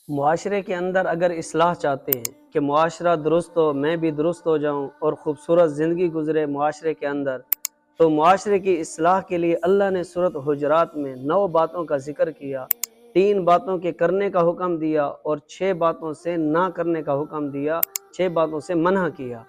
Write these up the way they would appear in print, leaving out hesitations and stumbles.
معاشرے کے اندر اگر اصلاح چاہتے ہیں کہ معاشرہ درست ہو، میں بھی درست ہو جاؤں اور خوبصورت زندگی گزرے معاشرے کے اندر، تو معاشرے کی اصلاح کے لیے اللہ نے سورۃ حجرات میں 9 باتوں کا ذکر کیا، 3 باتوں کے کرنے کا حکم دیا اور 6 باتوں سے نہ کرنے کا حکم دیا، 6 باتوں سے منع کیا۔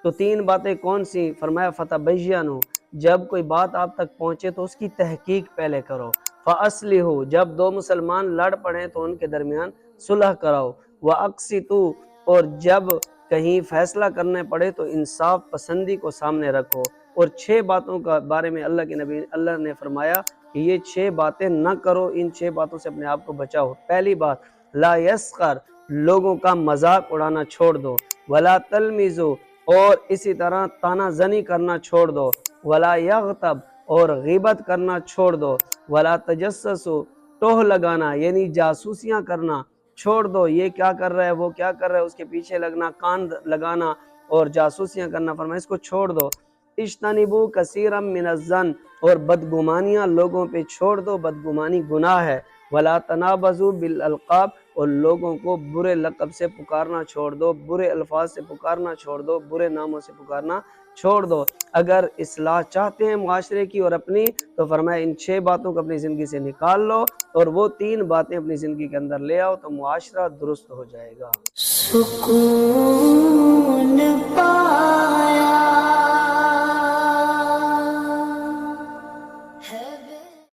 تو 3 باتیں کون سی؟ فرمایا فتبینوا، جب کوئی بات آپ تک پہنچے تو اس کی تحقیق پہلے کرو، فاصلحوا، جب 2 مسلمان لڑ پڑیں تو ان کے درمیان صلح کراؤ، واقسطوا، اور جب کہیں فیصلہ کرنے پڑے تو انصاف پسندی کو سامنے رکھو۔ اور 6 باتوں کا بارے میں اللہ نے فرمایا کہ یہ 6 باتیں نہ کرو، ان 6 باتوں سے اپنے آپ کو بچاؤ۔ پہلی بات، لا یسخر، لوگوں کا مذاق اڑانا چھوڑ دو، ولا تلمزوا، اور اسی طرح تانا زنی کرنا چھوڑ دو، ولا یغتب، اور غیبت کرنا چھوڑ دو، ولا تجسسوا، ٹوہ لگانا یعنی جاسوسیاں کرنا چھوڑ دو، یہ کیا کر رہا ہے، وہ کیا کر رہا ہے، اس کے پیچھے لگنا، کان لگانا اور جاسوسیاں کرنا، فرمایا اس کو چھوڑ دو۔ اجتنبوا کثیرا من الظن، اور بدگمانیاں لوگوں پہ چھوڑ دو، بدگمانی گناہ ہے۔ ولا تنابزوا بالالقاب، اور لوگوں کو برے لقب سے پکارنا چھوڑ دو، برے الفاظ سے پکارنا چھوڑ دو، برے ناموں سے پکارنا چھوڑ دو۔ اگر اصلاح چاہتے ہیں معاشرے کی اور اپنی، تو فرمایا ان 6 باتوں کو اپنی زندگی سے نکال لو اور وہ 3 باتیں اپنی زندگی کے اندر لے آؤ تو معاشرہ درست ہو جائے گا۔ سکون پا